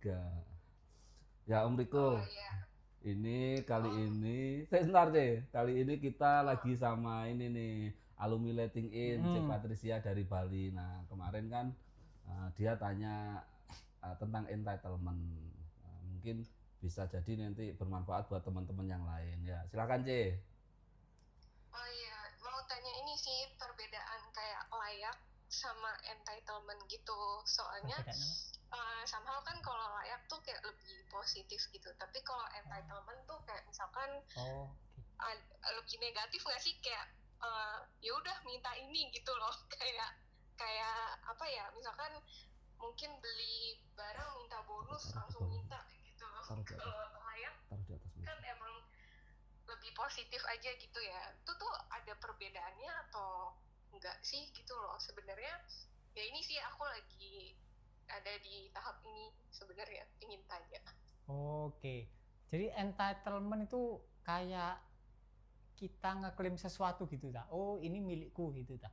3. Ya Om Oh Riko, iya. ini kali Oh, ini, sebentar deh, kali ini kita lagi sama ini nih, alumni Letting In, C. Hmm. Patricia dari Bali. Nah, kemarin kan dia tanya tentang entitlement. Mungkin bisa jadi nanti bermanfaat buat teman-teman yang lain. Ya, silakan C. oh iya. Mau tanya ini sih perbedaan kayak layak sama entitlement gitu. Soalnya Perbedaan apa? somehow kan kalau layak tuh kayak lebih positif gitu. Tapi kalau entitlement tuh kayak misalkan Oh, lebih negatif nggak sih kayak ya udah minta ini gitu loh. Kayak apa ya? Misalkan mungkin beli barang minta bonus Taruh di langsung bawah, minta gitu loh. taruh di atas, Kalau layak taruh di atas kan meja. emang lebih positif aja gitu ya. Itu tuh ada perbedaannya atau enggak sih gitu loh sebenarnya. Ya ini sih aku lagi ada di tahap ini sebenarnya ingin tanya. Oke. Jadi entitlement itu kayak kita ngeklaim sesuatu gitu tak? Oh, ini milikku gitu tak?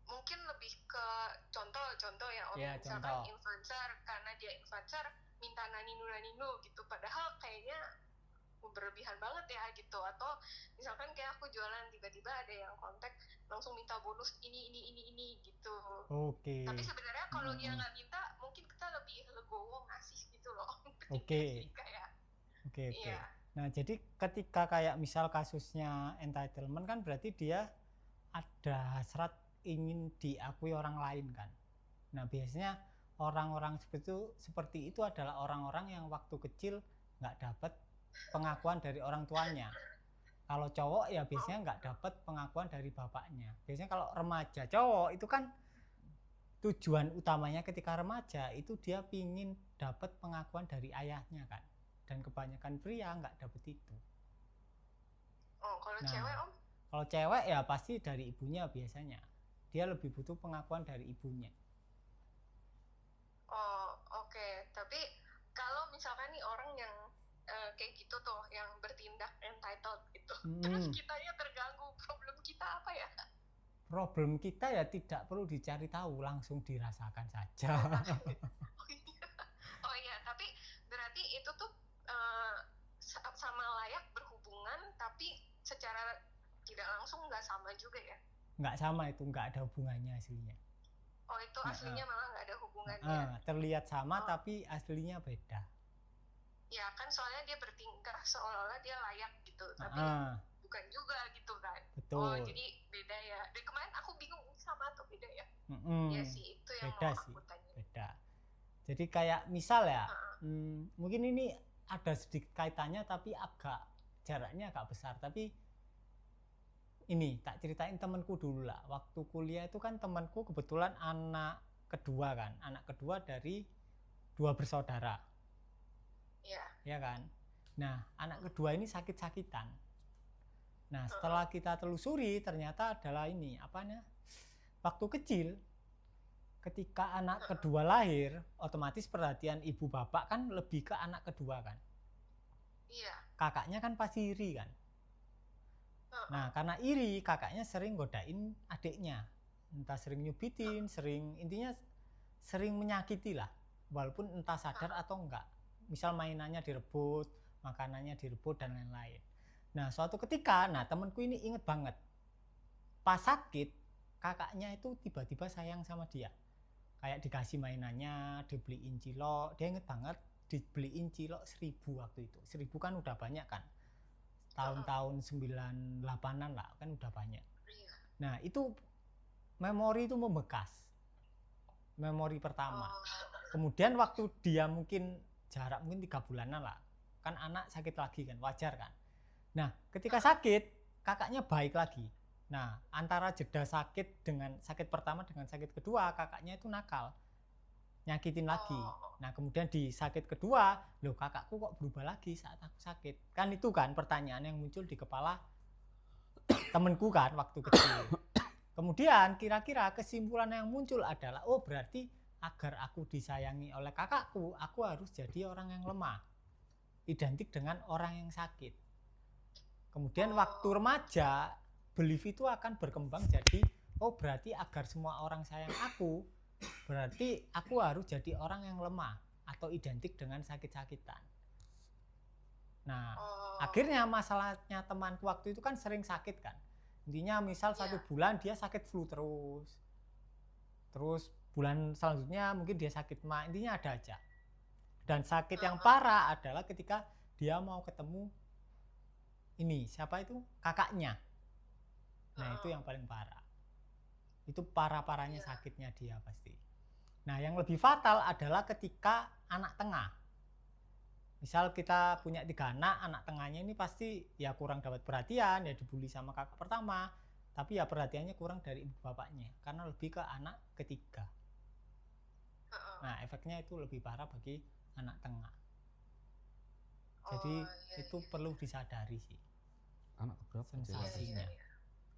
Mungkin lebih ke contoh ya Om, Ya, misalkan contoh. influencer karena dia influencer minta naninu gitu padahal kayaknya berlebihan banget ya gitu. Atau misalkan kayak aku jualan tiba-tiba ada yang kontak langsung minta bonus ini gitu. Tapi Oke. sebenarnya kalau dia nggak minta mungkin kita lebih legowo ngasih gitu loh. Oke. Kayak Oke. iya. Nah, jadi ketika kayak misal kasusnya entitlement kan berarti dia ada hasrat ingin diakui orang lain kan. Nah, biasanya orang-orang seperti itu adalah orang-orang yang waktu kecil nggak dapat pengakuan dari orang tuanya. Kalau cowok ya biasanya nggak dapat pengakuan dari bapaknya. Biasanya kalau remaja cowok itu kan tujuan utamanya ketika remaja itu dia pingin dapat pengakuan dari ayahnya kan. Dan kebanyakan pria nggak dapet itu. Oh, kalau Nah, cewek Om? kalau cewek ya pasti dari ibunya biasanya. Dia lebih butuh pengakuan dari ibunya. Oh, oke. Tapi kalau misalkan nih orang yang kayak gitu tuh, yang bertindak entitled gitu, terus kitanya terganggu, problem kita apa ya? Problem kita ya tidak perlu dicari tahu, langsung dirasakan saja. Oh iya, tapi berarti itu tuh sama layak berhubungan, tapi secara tidak langsung nggak sama juga ya? Nggak sama itu, nggak ada hubungannya aslinya. Oh itu aslinya malah nggak ada hubungannya. Terlihat sama tapi aslinya beda. Ya kan soalnya dia bertingkah seolah-olah dia layak gitu, tapi bukan juga gitu kan. Betul. Oh jadi beda ya. Dari kemarin aku bingung sama atau beda ya. Ya sih itu yang beda mau sih, aku tanya. beda. Jadi kayak misal ya, mungkin ini ada sedikit kaitannya tapi agak jaraknya agak besar. Tapi ini tak ceritain temanku dulu lah. Waktu kuliah itu kan temanku kebetulan anak kedua kan, anak kedua dari 2 bersaudara. Iya. Ya kan. Nah, anak kedua ini sakit-sakitan. Nah, setelah kita telusuri ternyata adalah ini, apanya? Waktu kecil ketika anak kedua lahir, otomatis perhatian ibu bapak kan lebih ke anak kedua kan. Iya. Kakaknya kan pasti iri kan. Nah, karena iri, kakaknya sering godain adiknya. Entah sering nyubitin, intinya sering menyakiti lah. Walaupun entah sadar atau enggak. Misal mainannya direbut, makanannya direbut dan lain-lain. Nah, suatu ketika, temanku ini inget banget. Pas sakit, kakaknya itu tiba-tiba sayang sama dia. Kayak dikasih mainannya, dibeliin cilok. Dia inget banget, dibeliin cilok 1.000 waktu itu. 1.000 kan udah banyak kan. Tahun-tahun 98-an lah, kan udah banyak. Nah, itu memori itu membekas. Memori pertama. Kemudian waktu dia mungkin jarak mungkin 3 bulanan lah. Kan anak sakit lagi kan, wajar kan. Nah, ketika sakit, kakaknya baik lagi. Nah, antara jeda sakit dengan sakit pertama dengan sakit kedua, kakaknya itu nakal. Nyakitin lagi. Nah, kemudian di sakit kedua, loh kakakku kok berubah lagi saat aku sakit. Kan itu kan pertanyaan yang muncul di kepala temenku kan waktu kecil. Kemudian kira-kira kesimpulan yang muncul adalah, oh berarti agar aku disayangi oleh kakakku, aku harus jadi orang yang lemah. Identik dengan orang yang sakit. Kemudian waktu remaja, belief itu akan berkembang jadi, oh berarti agar semua orang sayang aku, berarti aku harus jadi orang yang lemah. atau identik dengan sakit-sakitan. Nah, Oh. akhirnya masalahnya temanku waktu itu kan sering sakit kan. Intinya misal 1 bulan dia sakit flu terus bulan selanjutnya mungkin dia sakit ma, intinya ada aja. Dan sakit yang parah adalah ketika dia mau ketemu ini, siapa itu? Kakaknya. Nah, itu yang paling parah. Itu parah-parahnya sakitnya dia pasti. Nah, yang lebih fatal adalah ketika anak tengah. Misal kita punya 3 anak, anak tengahnya ini pasti ya kurang dapat perhatian, ya dibully sama kakak pertama, tapi ya perhatiannya kurang dari ibu bapaknya, karena lebih ke anak ketiga. Nah, efeknya itu lebih parah bagi anak tengah. Jadi itu perlu disadari sih. Anak keberapa sensasinya.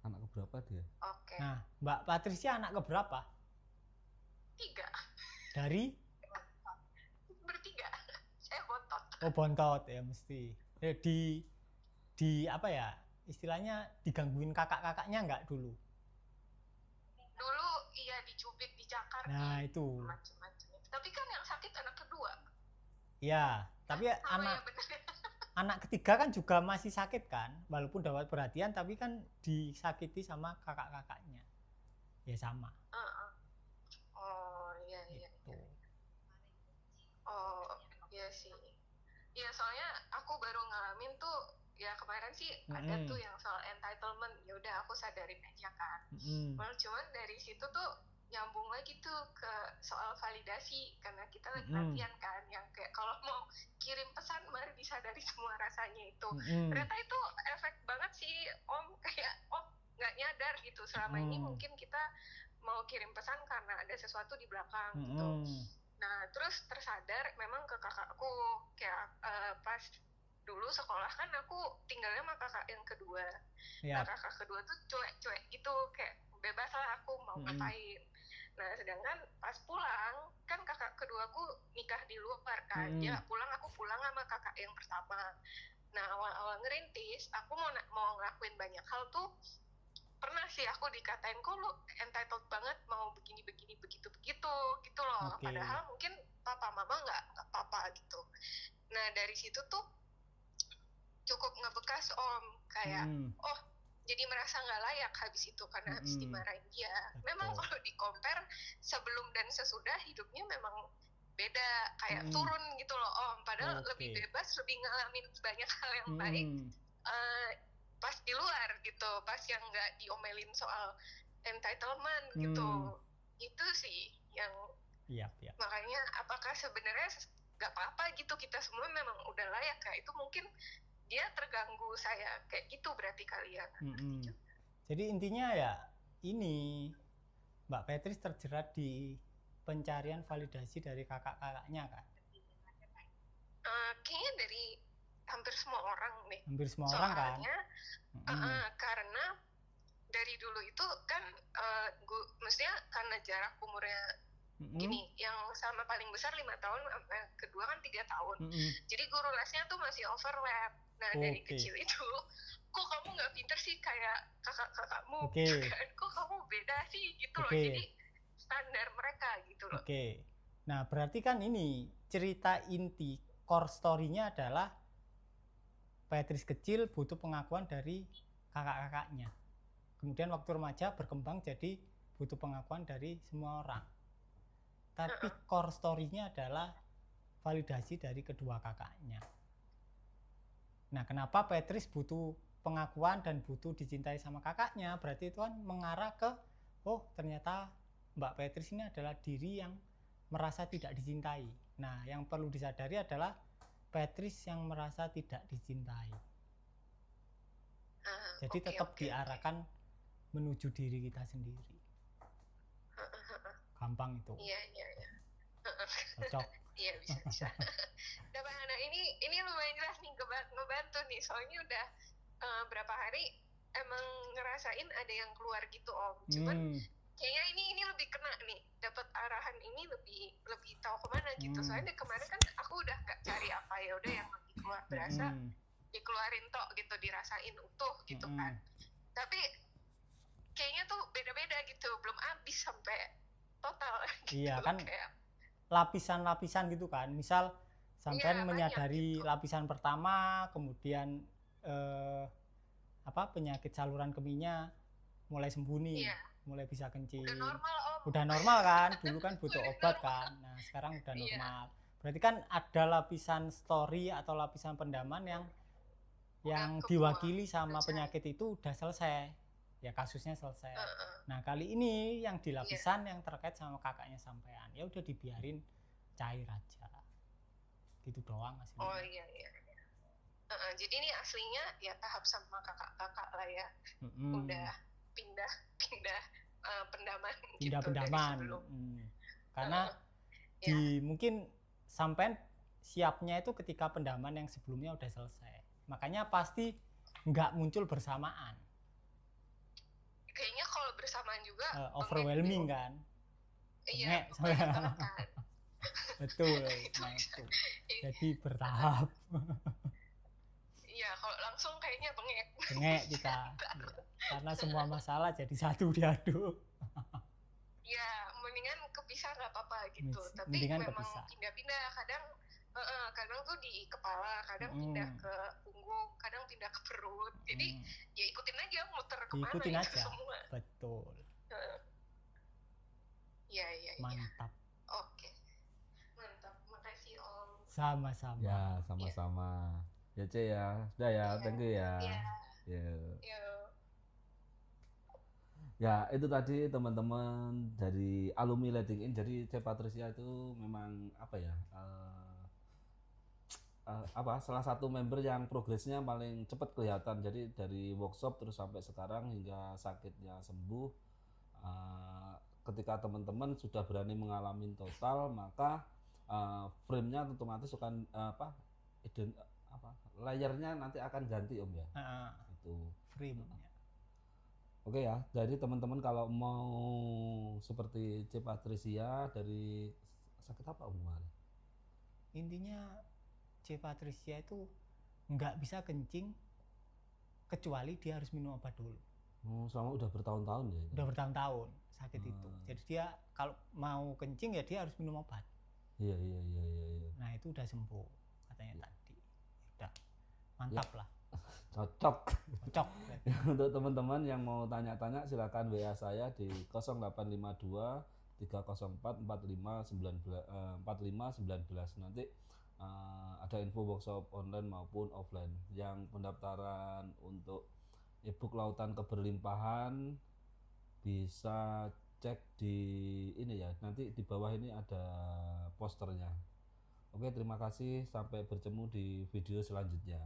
Anak keberapa dia? Oke. Nah, Mbak Patricia anak keberapa? 3. Dari? Bertiga. Saya bontot. Oh, bontot ya mesti. Di apa ya? Istilahnya digangguin kakak-kakaknya enggak dulu? Dulu iya dicubit, dicakar. Nah, itu. Macam-macam. Tapi kan yang sakit anak kedua. Ya, tapi anak ketiga kan juga masih sakit kan, walaupun dapat perhatian tapi kan disakiti sama kakak-kakaknya. Ya sama. Oh iya. Gitu. Oh iya sih. Iya soalnya aku baru ngalamin tuh ya kemarin sih ada tuh yang soal entitlement. Ya udah aku sadarin aja kan. Well, cuman dari situ tuh nyambung lagi tuh ke soal validasi karena kita lagi latihan kan yang kayak kalau mau kirim pesan mari disadari semua rasanya itu. Ternyata itu efek banget sih Om, kayak nggak nyadar gitu selama ini mungkin kita mau kirim pesan karena ada sesuatu di belakang gitu. Nah terus tersadar memang ke kakakku kayak pas dulu sekolah kan aku tinggalnya sama kakak yang kedua. Nah kakak kedua tuh cuek-cuek gitu kayak bebas lah aku mau ngapain. Nah sedangkan pas pulang kan kakak keduaku nikah di luar kan, dia pulang aku pulang sama kakak yang pertama. Nah awal-awal ngerintis aku mau ngelakuin banyak hal tuh pernah sih aku dikatain kok lu entitled banget mau begini begitu gitu loh. Padahal mungkin papa mama nggak apa-apa gitu. Nah dari situ tuh cukup ngebekas Om kayak jadi merasa nggak layak habis itu karena habis dimarahin dia. Memang kalau di-compare sebelum dan sesudah hidupnya memang beda, kayak turun gitu loh Om. Padahal lebih bebas, lebih ngalamin banyak hal yang baik pas di luar gitu, pas yang nggak diomelin soal entitlement gitu. Itu sih yang makanya apakah sebenarnya nggak apa-apa gitu kita semua memang udah layak kayak itu mungkin dia terganggu saya kayak gitu berarti kali ya. Jadi intinya ya ini Mbak Petris terjerat di pencarian validasi dari kakak-kakaknya kan? Kayaknya dari hampir semua orang deh. Hampir semua orang kan? Karena dari dulu itu kan mestinya karena jarak umurnya gini, yang sama paling besar 5 tahun, kedua kan 3 tahun. Jadi guru lesnya tuh masih overlap. Nah dari kecil itu, kok kamu nggak pinter sih kayak kakak-kakakmu? Kok kamu beda sih gitu loh. Jadi standar mereka gitu loh. Nah berarti kan ini cerita inti core story-nya adalah Petris kecil butuh pengakuan dari kakak-kakaknya. Kemudian waktu remaja berkembang jadi butuh pengakuan dari semua orang. Tapi core story-nya adalah validasi dari kedua kakaknya. Nah, kenapa Petris butuh pengakuan dan butuh dicintai sama kakaknya? Berarti itu kan mengarah ke, oh ternyata Mbak Petris ini adalah diri yang merasa tidak dicintai. Nah, yang perlu disadari adalah Petris yang merasa tidak dicintai. Jadi tetap diarahkan menuju diri kita sendiri. Gampang itu. Iya. Cocok. Iya bisa. Dapat anak ini lumayan jelas nih ngebantu nih. Soalnya udah berapa hari emang ngerasain ada yang keluar gitu Om. Cuman kayaknya ini lebih kena nih. Dapat arahan ini lebih tahu kemana gitu. Soalnya kemarin kan aku udah nggak cari apa ya udah yang lagi keluar berasa dikeluarin tok gitu, dirasain utuh gitu kan. Tapi kayaknya tuh beda-beda gitu, belum habis sampai total gitu. Iya kan. lapisan-lapisan gitu kan. Misal sampean Iya, banyak menyadari gitu. lapisan pertama, kemudian penyakit saluran kemihnya mulai sembuh nih, Iya, mulai bisa udah kencing. normal Om. Udah normal kan? Dulu kan butuh Udah obat normal. kan. Nah, sekarang udah Iya. normal. Berarti kan ada lapisan story atau lapisan pendaman yang kebuang, diwakili sama udah penyakit itu udah selesai. Ya kasusnya selesai. Heeh. Nah, kali ini yang di Iya. lapisan yang terkait sama kakaknya sampean. Ya udah dibiarin cair aja. Gitu doang hasilnya. Oh iya. Jadi ini aslinya ya tahap sama kakak-kakak lah ya. Udah pindah pendaman gitu dari pendaman. sebelum. Karena mungkin sampean siapnya itu ketika pendaman yang sebelumnya udah selesai. Makanya pasti nggak muncul bersamaan. Kayaknya kalau bersamaan juga overwhelming kan. Iya, banyak banget kan. Betul. Nah, itu. Jadi bertahap. Iya, kalau langsung kayaknya bengek kita. Karena semua masalah jadi satu diaduk. Ya, mendingan kepisah nggak apa-apa gitu. Tapi mendingan memang kepisah. pindah-pindah. Kadang tuh di kepala, kadang pindah ke punggung, kadang pindah ke perut. Jadi ya ikutin aja muter kemana ikutin itu aja. semua. Betul. Iya. Mantap. Oke. Mantap. Makasih Om. Sama-sama. Ya, sama-sama. Ya, C ya. Sudah ya, thank you ya. Iya. Ya, itu tadi teman-teman dari alumni Letting In. Jadi C Patricia itu memang apa ya? Salah satu member yang progresnya paling cepat kelihatan. Jadi dari workshop terus sampai sekarang hingga sakitnya sembuh. Ketika teman-teman sudah berani mengalami total, maka frame-nya otomatis akan layernya nanti akan ganti Om ya. Itu frame-nya. Oke ya, jadi teman-teman kalau mau seperti C Patricia dari sakit apa Om? Intinya C Patricia itu nggak bisa kencing kecuali dia harus minum obat dulu. Selama udah bertahun-tahun ya? Udah bertahun-tahun sakit itu. Jadi dia kalau mau kencing ya dia harus minum obat. Iya. Nah itu udah sembuh katanya tadi. Udah mantap lah. Cocok. Ya, untuk teman-teman yang mau tanya-tanya silakan WA saya di 0852 304 4519 nanti ada info workshop online maupun offline. Yang pendaftaran untuk ebook Lautan Keberlimpahan bisa cek di ini ya, nanti di bawah ini ada posternya. Oke, terima kasih, sampai bertemu di video selanjutnya.